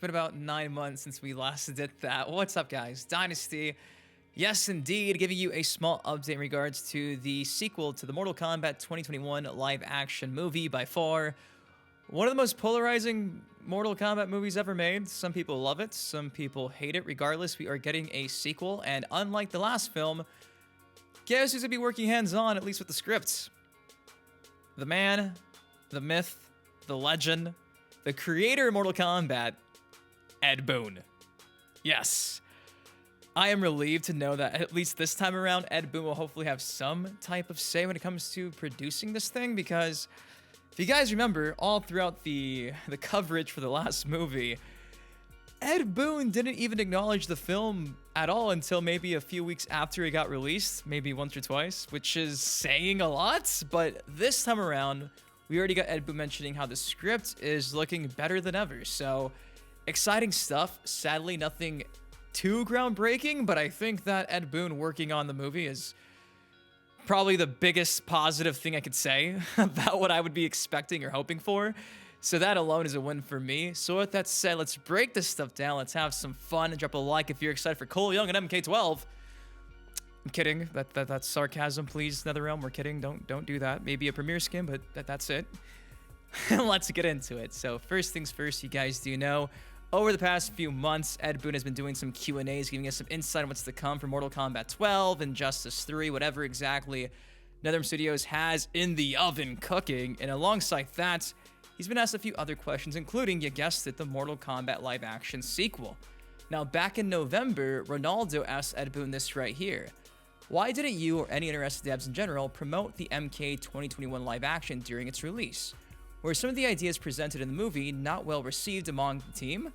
been about 9 months since we last did that. What's up, guys? Dynasty. Yes, indeed, giving you a small update in regards to the sequel to the Mortal Kombat 2021 live-action movie. By far, one of the most polarizing Mortal Kombat movies ever made. Some people love it, some people hate it. Regardless, we are getting a sequel, and unlike the last film, guess who's gonna be working hands-on, at least with the scripts? The man, the myth, the legend, the creator of Mortal Kombat, Ed Boon. Yes. I am relieved to know that at least this time around, Ed Boon will hopefully have some type of say when it comes to producing this thing, because if you guys remember, all throughout the coverage for the last movie, Ed Boon didn't even acknowledge the film at all until maybe a few weeks after it got released, maybe once or twice, which is saying a lot. But this time around, we already got Ed Boon mentioning how the script is looking better than ever. So exciting stuff. Sadly, nothing too groundbreaking, but I think that Ed Boon working on the movie is probably the biggest positive thing I could say about what I would be expecting or hoping for. So that alone is a win for me. So with that said, let's break this stuff down. Let's have some fun and drop a like if you're excited for Cole Young and MK2. I'm kidding. That's sarcasm, please, NetherRealm. We're kidding. Don't do that. Maybe a premiere skin, but that's it. Let's get into it. So first things first, you guys do know, over the past few months, Ed Boon has been doing some Q&As, giving us some insight on what's to come for Mortal Kombat 12, Injustice 3, whatever exactly NetherRealm Studios has in the oven cooking. And alongside that, he's been asked a few other questions, including, you guessed it, the Mortal Kombat live-action sequel. Now, back in November, Ronaldo asked Ed Boon this right here. Why didn't you, or any interested devs in general, promote the MK 2021 live-action during its release? Were some of the ideas presented in the movie not well received among the team?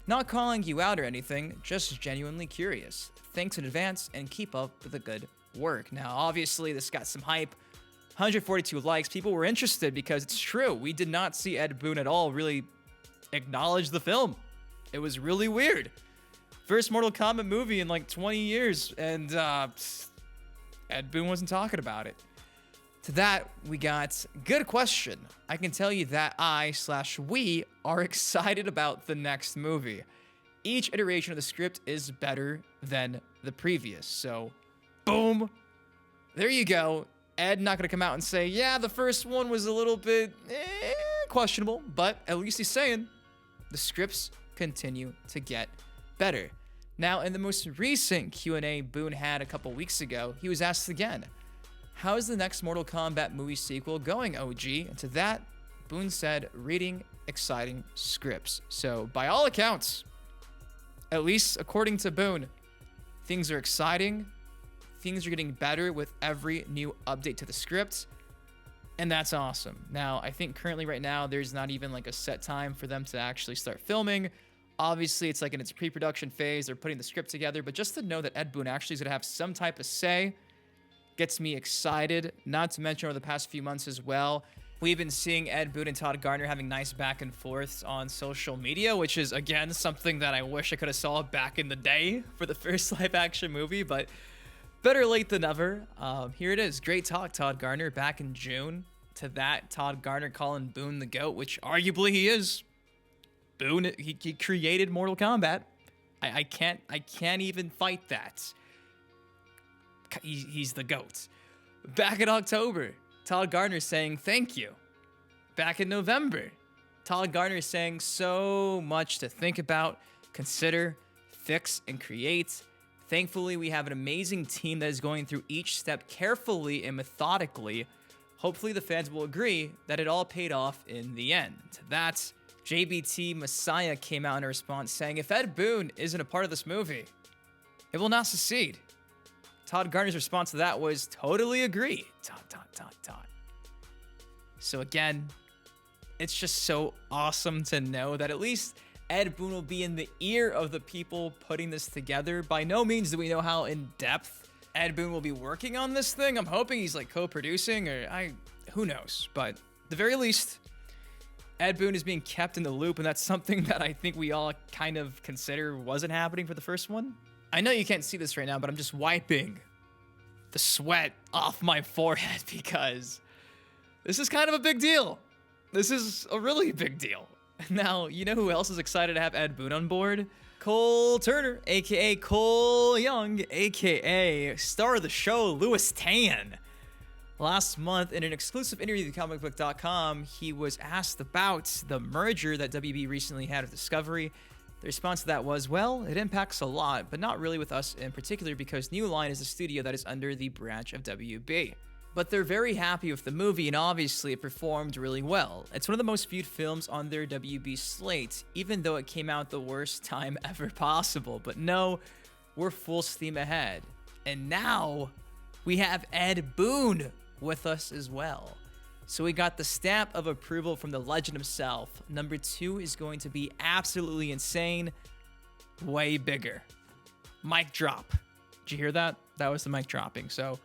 Not calling you out or anything, just genuinely curious. Thanks in advance, and keep up with the good work. Now, obviously, this got some hype. 142 likes. People were interested because it's true. We did not see Ed Boon at all really acknowledge the film. It was really weird. First Mortal Kombat movie in like 20 years, and Ed Boon wasn't talking about it. To that, we got, good question. I can tell you that we are excited about the next movie. Each iteration of the script is better than the previous. So, boom. There you go. Ed not going to come out and say, yeah, the first one was a little bit questionable, but at least he's saying the scripts continue to get better. Now, in the most recent Q&A Boon had a couple weeks ago, he was asked again, how is the next Mortal Kombat movie sequel going, OG? And to that, Boon said, reading exciting scripts. So, by all accounts, at least according to Boon, things are exciting. Things are getting better with every new update to the script, and that's awesome. Now, I think currently right now, there's not even like a set time for them to actually start filming. Obviously, it's like in its pre-production phase, they're putting the script together, but just to know that Ed Boon actually is gonna have some type of say gets me excited, not to mention over the past few months as well. We've been seeing Ed Boon and Todd Garner having nice back and forths on social media, which is, again, something that I wish I could have saw back in the day for the first live-action movie, but better late than never. Here it is. Great talk, Todd Garner, back in June. To that, Todd Garner calling Boon the GOAT, which arguably he is. Boon, he created Mortal Kombat. I can't even fight that. He's the GOAT. Back in October, Todd Garner saying thank you. Back in November, Todd Garner saying so much to think about, consider, fix, and create. Thankfully, we have an amazing team that is going through each step carefully and methodically. Hopefully, the fans will agree that it all paid off in the end. To that, JBT Messiah came out in a response saying, if Ed Boon isn't a part of this movie, it will not succeed. Todd Garner's response to that was, totally agree. ... So again, it's just so awesome to know that at least Ed Boon will be in the ear of the people putting this together. By no means do we know how in depth Ed Boon will be working on this thing. I'm hoping he's like co-producing, or who knows. But at the very least, Ed Boon is being kept in the loop, and that's something that I think we all kind of consider wasn't happening for the first one. I know you can't see this right now, but I'm just wiping the sweat off my forehead because this is kind of a big deal. This is a really big deal. Now, you know who else is excited to have Ed Boon on board? Cole Turner, aka Cole Young, aka star of the show, Louis Tan. Last month, in an exclusive interview with comicbook.com, he was asked about the merger that WB recently had with Discovery. The response to that was, well, it impacts a lot, but not really with us in particular because New Line is a studio that is under the branch of WB. But they're very happy with the movie, and obviously it performed really well. It's one of the most viewed films on their WB slate, even though it came out the worst time ever possible. But no, we're full steam ahead. And now, we have Ed Boon with us as well. So we got the stamp of approval from the legend himself. Number 2 is going to be absolutely insane, way bigger. Mic drop. Did you hear that? That was the mic dropping. So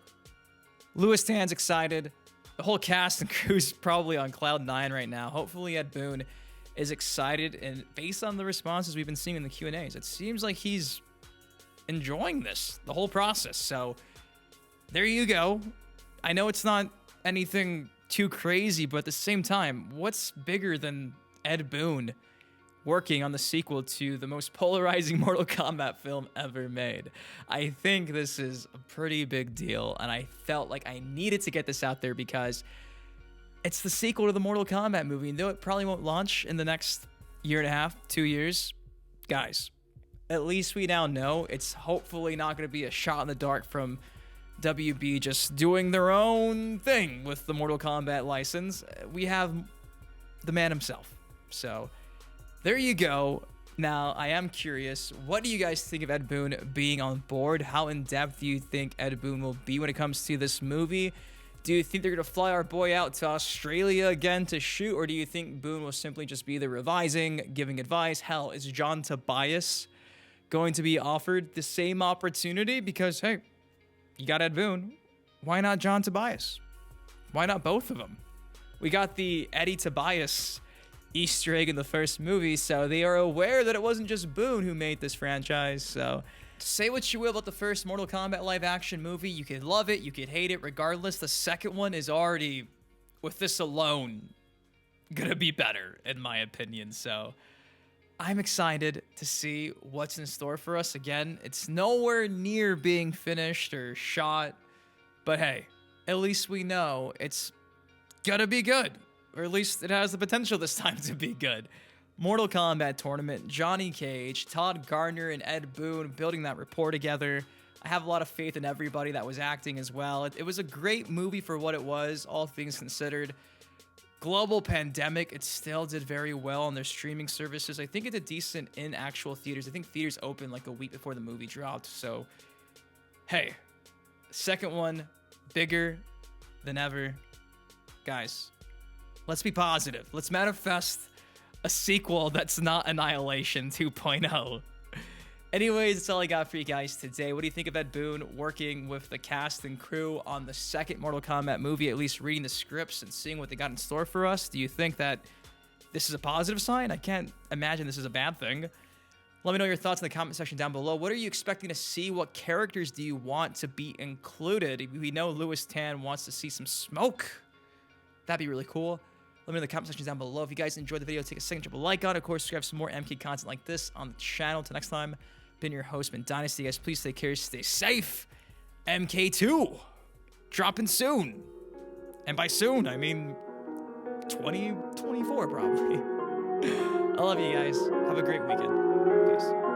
Louis Tan's excited. The whole cast and crew's probably on cloud 9 right now. Hopefully Ed Boon is excited, and based on the responses we've been seeing in the Q&As, it seems like he's enjoying this, the whole process. So there you go. I know it's not anything too crazy, but at the same time, what's bigger than Ed Boon working on the sequel to the most polarizing Mortal Kombat film ever made? I think this is a pretty big deal, and I felt like I needed to get this out there because it's the sequel to the Mortal Kombat movie, and though it probably won't launch in the next year and a half, 2 years, guys, at least we now know it's hopefully not going to be a shot in the dark from WB just doing their own thing with the Mortal Kombat license. We have the man himself. So there you go. Now, I am curious, what do you guys think of Ed Boon being on board? How in-depth do you think Ed Boon will be when it comes to this movie? Do you think they're going to fly our boy out to Australia again to shoot? Or do you think Boon will simply just be there revising, giving advice? Hell, is John Tobias going to be offered the same opportunity? Because, hey, you got Ed Boon. Why not John Tobias? Why not both of them? We got the Eddie Tobias Easter egg in the first movie, so they are aware that it wasn't just Boon who made this franchise. So say what you will about the first Mortal Kombat live action movie. You could love it, you could hate it. Regardless, the second one is already, with this alone, gonna be better, in my opinion. So I'm excited to see what's in store for us. Again, it's nowhere near being finished or shot, but hey, at least we know it's gonna be good, or at least it has the potential this time to be good. Mortal Kombat Tournament, Johnny Cage, Todd Gardner, and Ed Boon building that rapport together. I have a lot of faith in everybody that was acting as well. It was a great movie for what it was, all things considered. Global pandemic, it still did very well on their streaming services. I think it did decent in actual theaters. I think theaters opened like a week before the movie dropped. So, hey, second one, bigger than ever. Guys, let's be positive. Let's manifest a sequel that's not Annihilation 2.0. Anyways, that's all I got for you guys today. What do you think of Ed Boon working with the cast and crew on the second Mortal Kombat movie, at least reading the scripts and seeing what they got in store for us? Do you think that this is a positive sign? I can't imagine this is a bad thing. Let me know your thoughts in the comment section down below. What are you expecting to see? What characters do you want to be included? We know Louis Tan wants to see some smoke. That'd be really cool. Let me know in the comment section down below. If you guys enjoyed the video, take a second, drop a like on it. Of course, subscribe for some more MK content like this on the channel. Until next time, been your host, Mint Dynasty. Guys, please take care, stay safe. MK2 dropping soon. And by soon, I mean 2024 probably. I love you guys. Have a great weekend. Peace.